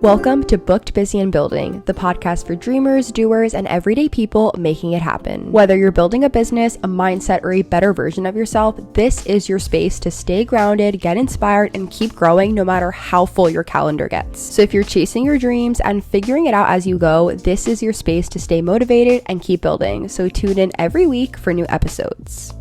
Welcome to Booked, Busy, and Building, the podcast for dreamers, doers, and everyday people making it happen. Whether you're building a business, a mindset, or a better version of yourself, this is your space to stay grounded, get inspired, and keep growing no matter how full your calendar gets. So if you're chasing your dreams and figuring it out as you go, this is your space to stay motivated and keep building. So tune in every week for new episodes.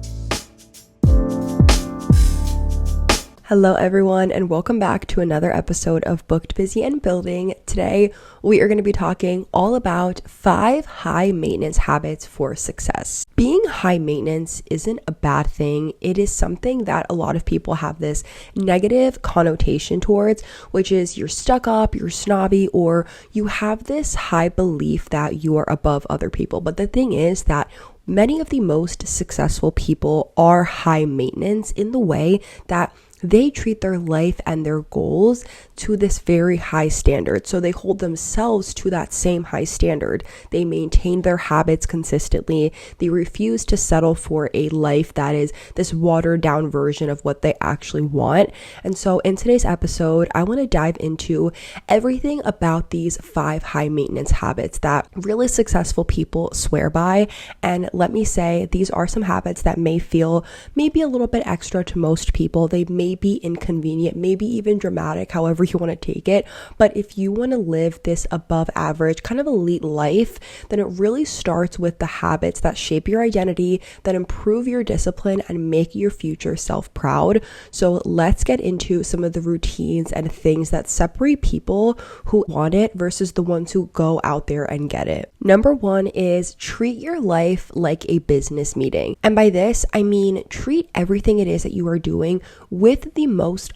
Hello everyone, and welcome back to another episode of Booked, Busy, and Building. Today, we are going to be talking all about 5 high maintenance habits for success. Being high maintenance isn't a bad thing. It is something that a lot of people have this negative connotation towards, which is you're stuck up, you're snobby, or you have this high belief that you are above other people. But the thing is that many of the most successful people are high maintenance in the way that they treat their life and their goals to this very high standard. So they hold themselves to that same high standard. They maintain their habits consistently. They refuse to settle for a life that is this watered down version of what they actually want. And so in today's episode, I want to dive into everything about these 5 high maintenance habits that really successful people swear by. And let me say, these are some habits that may feel maybe a little bit extra to most people. They may be inconvenient, maybe even dramatic, however you want to take it. But if you want to live this above average, kind of elite life, then it really starts with the habits that shape your identity, that improve your discipline, and make your future self proud. So let's get into some of the routines and things that separate people who want it versus the ones who go out there and get it. Number 1 is treat your life like a business meeting. And by this, I mean treat everything it is that you are doing with the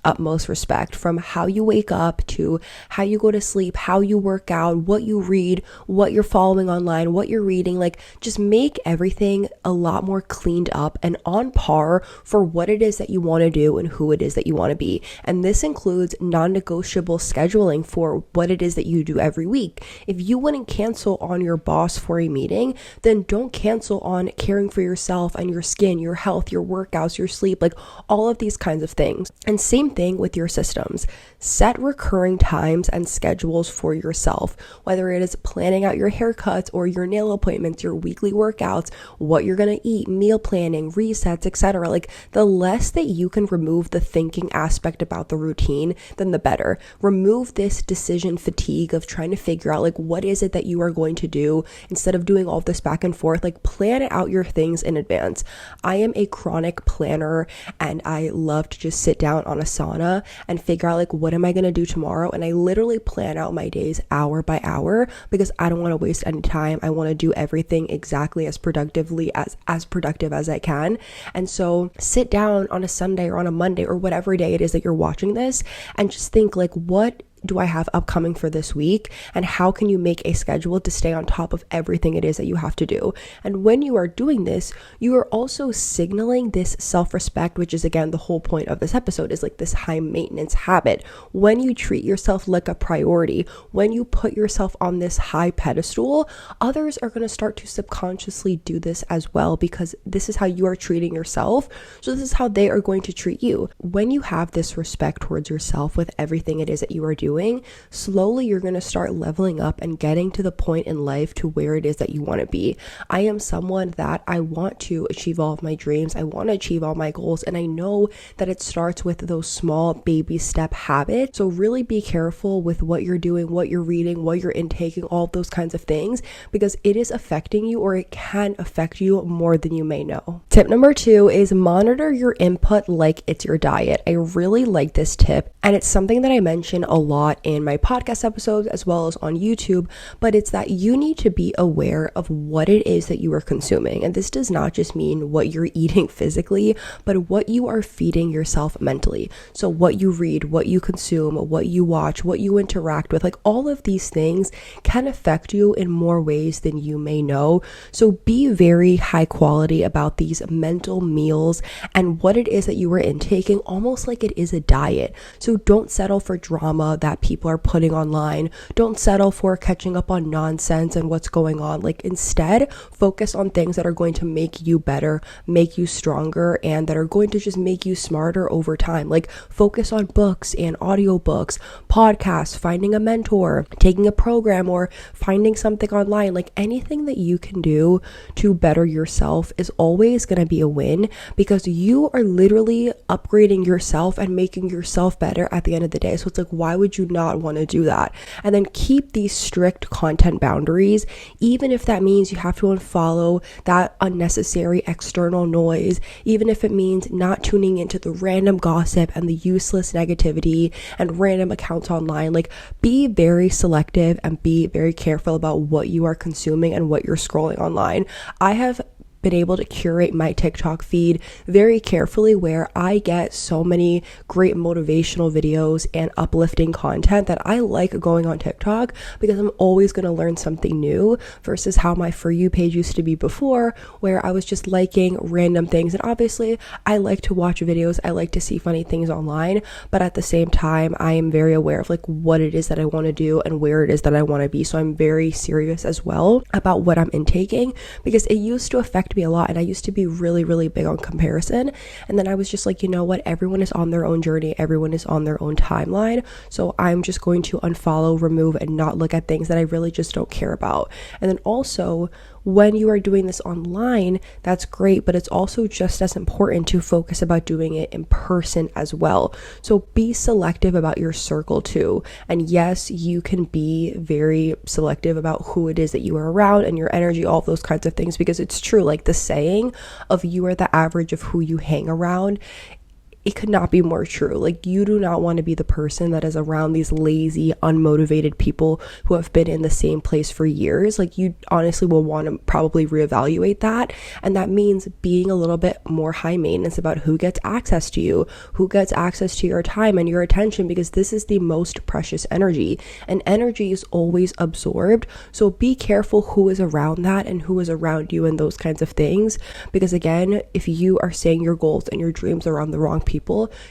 utmost respect, from how you wake up to how you go to sleep, how you work out, what you read, what you're following online, what you're reading. Like, just make everything a lot more cleaned up and on par for what it is that you want to do and who it is that you want to be. And this includes non-negotiable scheduling for what it is that you do every week. If you wouldn't cancel on your boss for a meeting, then don't cancel on caring for yourself and your skin, your health, your workouts, your sleep, like all of these kinds of things. And same thing with your systems. Set recurring times and schedules for yourself, whether it is planning out your haircuts or your nail appointments, your weekly workouts, what you're going to eat, meal planning, resets, etc. Like, the less that you can remove the thinking aspect about the routine, then the better. Remove this decision fatigue of trying to figure out, like, what is it that you are going to do instead of doing all this back and forth. Like, plan out your things in advance. I am a chronic planner, and I love to just sit down on a sauna and figure out, like, what am I going to do tomorrow? And I literally plan out my days hour by hour because I don't want to waste any time. I want to do everything exactly as productive as I can. And so sit down on a Sunday or on a Monday or whatever day it is that you're watching this and just think, like, what do I have upcoming for this week, and how can you make a schedule to stay on top of everything it is that you have to do? And when you are doing this, you are also signaling this self-respect, which is, again, the whole point of this episode, is like this high maintenance habit. When you treat yourself like a priority, when you put yourself on this high pedestal, others are going to start to subconsciously do this as well, because this is how you are treating yourself. So this is how they are going to treat you. When you have this respect towards yourself with everything it is that you are doing, slowly you're going to start leveling up and getting to the point in life to where it is that you want to be. I am someone that I want to achieve all of my dreams. I want to achieve all my goals. And I know that it starts with those small baby step habits. So really be careful with what you're doing, what you're reading, what you're intaking, all of those kinds of things, because it is affecting you, or it can affect you more than you may know. Tip number 2 is monitor your input like it's your diet. I really like this tip, and it's something that I mention a lot in my podcast episodes as well as on YouTube, but it's that you need to be aware of what it is that you are consuming. And this does not just mean what you're eating physically, but what you are feeding yourself mentally. So what you read, what you consume, what you watch, what you interact with, like all of these things can affect you in more ways than you may know. So be very high quality about these mental meals and what it is that you are intaking, almost like it is a diet. So don't settle for drama that that people are putting online. Don't settle for catching up on nonsense and what's going on. Like, instead, focus on things that are going to make you better, make you stronger, and that are going to just make you smarter over time. Like, focus on books and audiobooks, podcasts, finding a mentor, taking a program, or finding something online. Like, anything that you can do to better yourself is always going to be a win, because you are literally upgrading yourself and making yourself better at the end of the day. So it's like, why would you not want to do that? And then keep these strict content boundaries, even if that means you have to unfollow that unnecessary external noise, even if it means not tuning into the random gossip and the useless negativity and random accounts online. Like, be very selective and be very careful about what you are consuming and what you're scrolling online. I have been able to curate my TikTok feed very carefully, where I get so many great motivational videos and uplifting content that I like going on TikTok, because I'm always going to learn something new, versus how my For You page used to be before, where I was just liking random things. And obviously I like to watch videos, I like to see funny things online, but at the same time I am very aware of like what it is that I want to do and where it is that I want to be. So I'm very serious as well about what I'm intaking, because it used to affect me a lot, and I used to be really big on comparison. And then I was just like, you know what, everyone is on their own journey, everyone is on their own timeline, so I'm just going to unfollow, remove, and not look at things that I really just don't care about. And then also, when you are doing this online, that's great, but it's also just as important to focus about doing it in person as well. So be selective about your circle too. And yes, you can be very selective about who it is that you are around and your energy, all of those kinds of things, because it's true, like the saying of you are the average of who you hang around, it could not be more true. Like, you do not want to be the person that is around these lazy, unmotivated people who have been in the same place for years. Like, you honestly will want to probably reevaluate that. And that means being a little bit more high maintenance about who gets access to you, who gets access to your time and your attention, because this is the most precious energy, and energy is always absorbed. So be careful who is around that and who is around you and those kinds of things. Because again, if you are saying your goals and your dreams around the wrong people,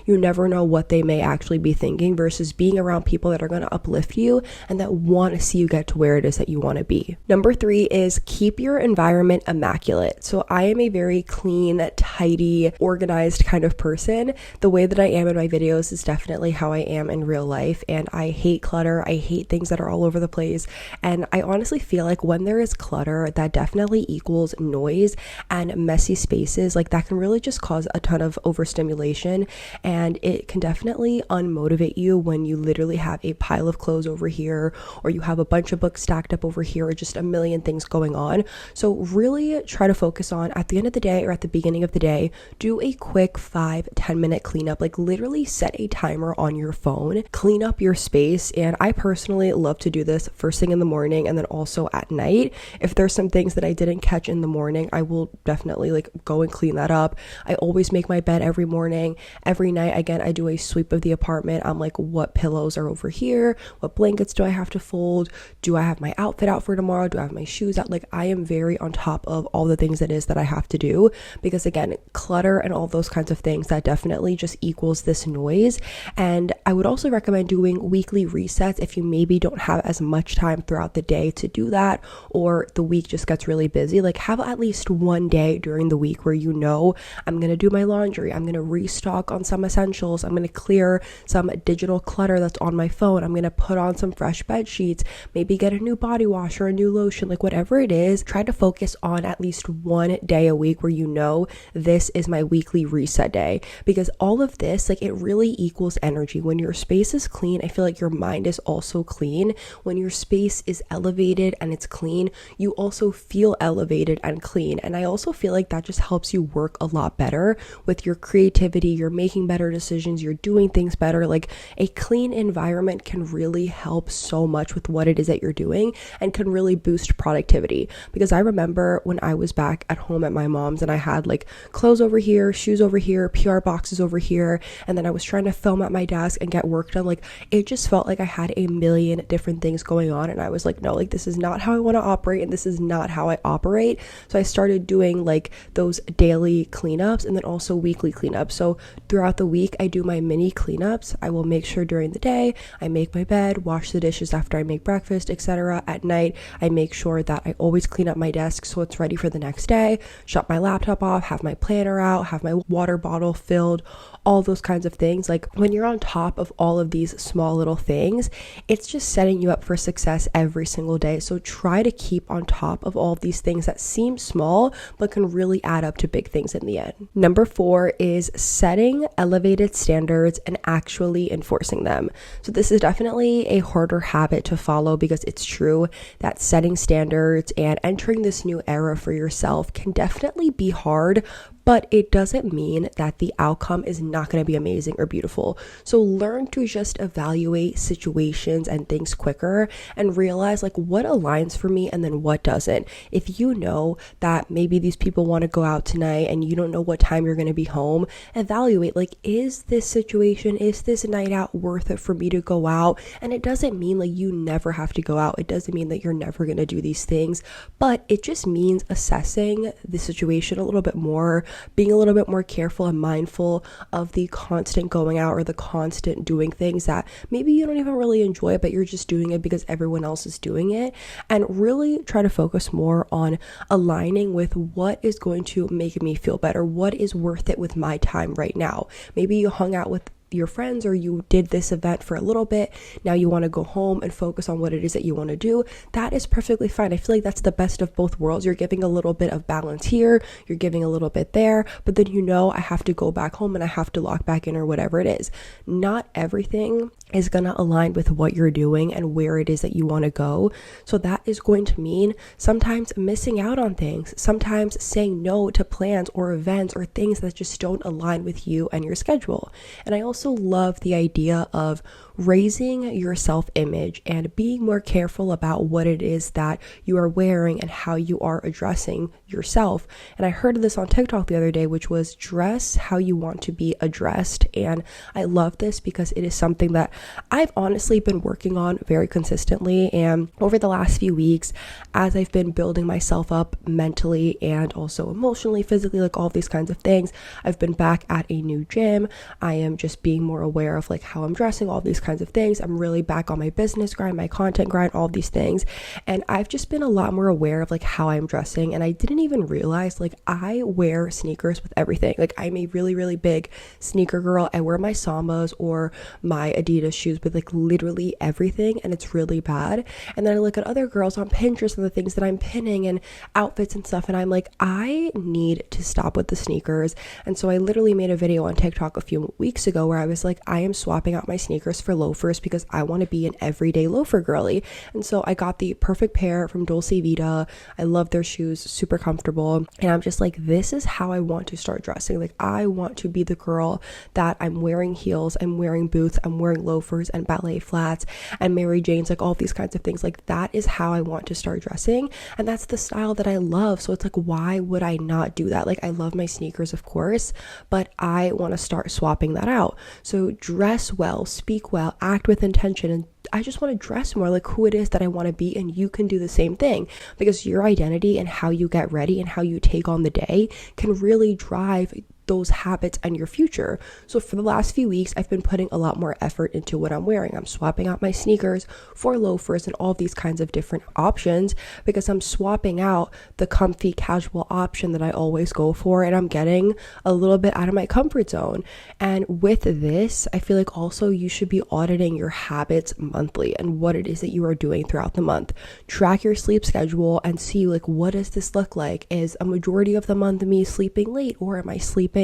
you never know what they may actually be thinking, versus being around people that are going to uplift you and that want to see you get to where it is that you want to be. Number 3 is keep your environment immaculate. So I am a very clean, tidy, organized kind of person. The way that I am in my videos is definitely how I am in real life, and I hate clutter. I hate things that are all over the place, and I honestly feel like when there is clutter, that definitely equals noise and messy spaces. Like, that can really just cause a ton of overstimulation, and it can definitely unmotivate you when you literally have a pile of clothes over here, or you have a bunch of books stacked up over here, or just a million things going on. So really try to focus on, at the end of the day or at the beginning of the day, do a quick 5-10 minute cleanup. Like, literally set a timer on your phone, clean up your space. And I personally love to do this first thing in the morning, and then also at night. If there's some things that I didn't catch in the morning, I will definitely like go and clean that up. I always make my bed every morning. Every night, again, I do a sweep of the apartment. I'm like, what pillows are over here? What blankets do I have to fold? Do I have my outfit out for tomorrow? Do I have my shoes out? Like, I am very on top of all the things it is that I have to do, because again, clutter and all those kinds of things, that definitely just equals this noise. And I would also recommend doing weekly resets if you maybe don't have as much time throughout the day to do that, or the week just gets really busy. Like, have at least one day during the week where you know, I'm going to do my laundry, I'm going to restock on some essentials, I'm going to clear some digital clutter that's on my phone, I'm going to put on some fresh bed sheets, maybe get a new body wash or a new lotion, like whatever it is. Try to focus on at least one day a week where you know, this is my weekly reset day, because all of this, like, it really equals energy. When your space is clean, I feel like your mind is also clean. When your space is elevated and it's clean, you also feel elevated and clean. And I also feel like that just helps you work a lot better with your creativity. You're making better decisions, you're doing things better. Like, a clean environment can really help so much with what it is that you're doing, and can really boost productivity. Because I remember when I was back at home at my mom's, and I had like clothes over here, shoes over here, PR boxes over here, and then I was trying to film at my desk and get work done. Like, it just felt like I had a million different things going on, and I was like, no, like, this is not how I want to operate, and this is not how I operate. So I started doing like those daily cleanups and then also weekly cleanups. So throughout the week, I do my mini cleanups. I will make sure during the day, I make my bed, wash the dishes after I make breakfast, etc. At night, I make sure that I always clean up my desk so it's ready for the next day, shut my laptop off, have my planner out, have my water bottle filled, all those kinds of things. Like when you're on top of all of these small little things, it's just setting you up for success every single day. So try to keep on top of all of these things that seem small but can really add up to big things in the end. Number 4 is setting elevated standards and actually enforcing them. So this is definitely a harder habit to follow because it's true that setting standards and entering this new era for yourself can definitely be hard, but it doesn't mean that the outcome is not going to be amazing or beautiful. So learn to just evaluate situations and things quicker and realize like what aligns for me and then what doesn't. If you know that maybe these people want to go out tonight and you don't know what time you're going to be home, evaluate like, is this situation, is this night out worth it for me to go out? And it doesn't mean like you never have to go out. It doesn't mean that you're never going to do these things, but it just means assessing the situation a little bit more, being a little bit more careful and mindful of the constant going out or the constant doing things that maybe you don't even really enjoy, but you're just doing it because everyone else is doing it. And really try to focus more on aligning with what is going to make me feel better, what is worth it with my time right now. Maybe you hung out with your friends or you did this event for a little bit, now you want to go home and focus on what it is that you want to do. That is perfectly fine. I feel like that's the best of both worlds. You're giving a little bit of balance here, you're giving a little bit there, but then I have to go back home and I have to lock back in or whatever it is. Not everything is going to align with what you're doing and where it is that you want to go. So that is going to mean sometimes missing out on things, sometimes saying no to plans or events or things that just don't align with you and your schedule. And I also love the idea of raising your self-image and being more careful about what it is that you are wearing and how you are addressing yourself. And I heard this on TikTok the other day, which was dress how you want to be addressed. And I love this because it is something that I've honestly been working on very consistently. And over the last few weeks, as I've been building myself up mentally and also emotionally, physically, like all these kinds of things, I've been back at a new gym. I am just being more aware of like how I'm dressing, all these kinds of things. I'm really back on my business grind, my content grind, all these things. And I've just been a lot more aware of like how I'm dressing. And I didn't even realize like I wear sneakers with everything. Like I'm a really, really big sneaker girl. I wear my Sambas or my Adidas shoes with like literally everything. And it's really bad. And then I look at other girls on Pinterest and the things that I'm pinning and outfits and stuff. And I'm like, I need to stop with the sneakers. And so I literally made a video on TikTok a few weeks ago where I was like, I am swapping out my sneakers for loafers because I want to be an everyday loafer girly. And so I got the perfect pair from Dolce Vita. I love their shoes, super comfortable. And I'm just like, this is how I want to start dressing. Like I want to be the girl that I'm wearing heels, I'm wearing boots, I'm wearing loafers and ballet flats and Mary Janes, like all these kinds of things. Like that is how I want to start dressing. And that's the style that I love. So it's like, why would I not do that? Like I love my sneakers, of course, but I want to start swapping that out. So dress well, speak well, act with intention, and I just want to dress more like who it is that I want to be. And you can do the same thing because your identity and how you get ready and how you take on the day can really drive those habits and your future. So for the last few weeks, I've been putting a lot more effort into what I'm wearing. I'm swapping out my sneakers for loafers and all these kinds of different options because I'm swapping out the comfy casual option that I always go for, and I'm getting a little bit out of my comfort zone. And with this, I feel like also you should be auditing your habits monthly and what it is that you are doing throughout the month. Track your sleep schedule and see like, what does this look like? Is a majority of the month me sleeping late, or am I sleeping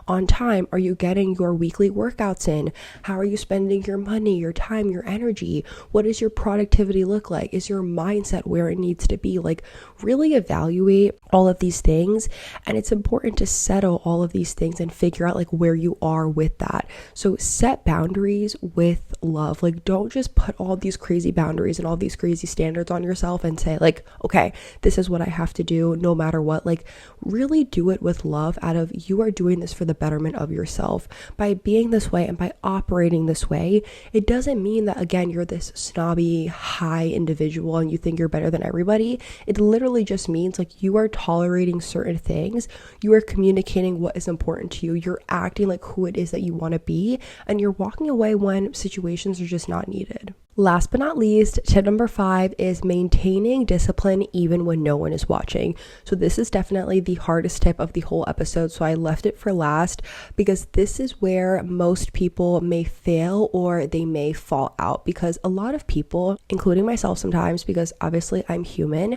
on time? Are you getting your weekly workouts in? How are you spending your money, your time, your energy? What does your productivity look like? Is your mindset where it needs to be? Like really evaluate all of these things. And it's important to settle all of these things and figure out like where you are with that. So set boundaries with love. Like don't just put all these crazy boundaries and all these crazy standards on yourself and say like, okay, this is what I have to do no matter what. Like really do it with love out of you are doing doing this for the betterment of yourself. By being this way and by operating this way, it doesn't mean that, again, you're this snobby, high individual and you think you're better than everybody. It literally just means like you are tolerating certain things, you are communicating what is important to you, you're acting like who it is that you want to be, and you're walking away when situations are just not needed. Last but not least, tip number 5 is maintaining discipline even when no one is watching. So this is definitely the hardest tip of the whole episode, so I left it for last because this is where most people may fail or they may fall out, because a lot of people, including myself sometimes, because obviously I'm human,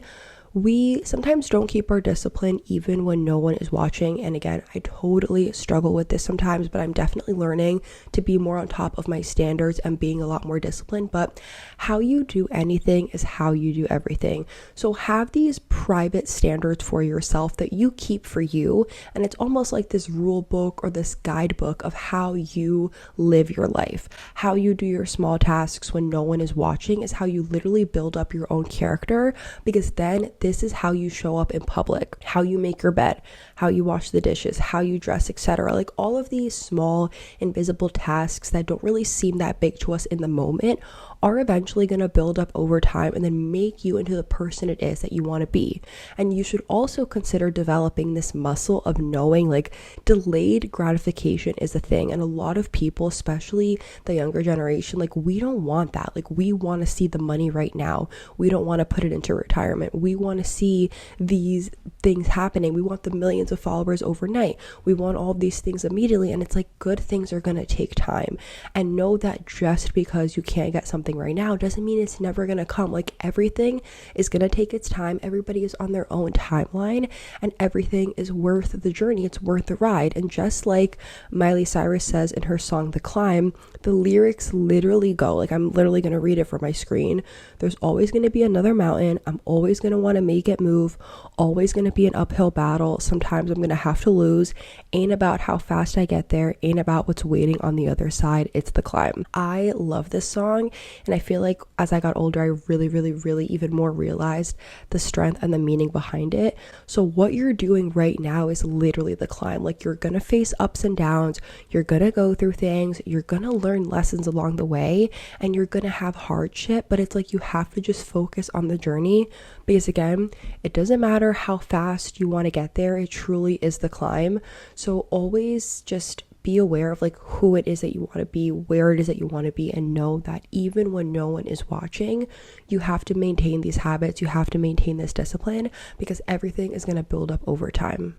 we sometimes don't keep our discipline even when no one is watching. And again, I totally struggle with this sometimes, but I'm definitely learning to be more on top of my standards and being a lot more disciplined. But how you do anything is how you do everything. So have these private standards for yourself that you keep for you. And it's almost like this rule book or this guidebook of how you live your life. How you do your small tasks when no one is watching is how you literally build up your own character, because then this is how you show up in public, how you make your bed, how you wash the dishes, how you dress, etc. Like all of these small invisible tasks that don't really seem that big to us in the moment are eventually going to build up over time and then make you into the person it is that you want to be. And you should also consider developing this muscle of knowing like delayed gratification is a thing. And a lot of people, especially the younger generation, like we don't want that. Like we want to see the money right now. We don't want to put it into retirement. We want to see these things happening. We want the millions of followers overnight. We want all these things immediately. And it's like good things are going to take time. And know that just because you can't get something right now doesn't mean it's never going to come. Like everything is going to take its time. Everybody is on their own timeline and everything is worth the journey. It's worth the ride. And just like Miley Cyrus says in her song The Climb, the lyrics literally go, like I'm literally going to read it from my screen. There's always going to be another mountain. I'm always going to want to make it move. Always going to be an uphill battle. Sometimes I'm going to have to lose. Ain't about how fast I get there. Ain't about what's waiting on the other side. It's the climb. I love this song. And I feel like as I got older, I really even more realized the strength and the meaning behind it. So what you're doing right now is literally the climb. Like you're going to face ups and downs. You're going to go through things. You're going to learn lessons along the way, and you're going to have hardship, but it's like you have to just focus on the journey, because again, it doesn't matter how fast you want to get there. It truly is the climb. So always just be aware of like who it is that you want to be, where it is that you want to be, and know that even when no one is watching, you have to maintain these habits, you have to maintain this discipline, because everything is going to build up over time.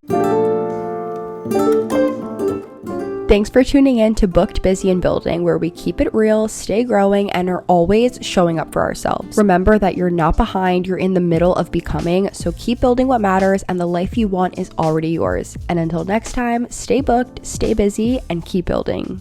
Thanks for tuning in to Booked, Busy, and Building, where we keep it real, stay growing, and are always showing up for ourselves. Remember that you're not behind, you're in the middle of becoming, so keep building what matters, and the life you want is already yours. And until next time, stay booked, stay busy, and keep building.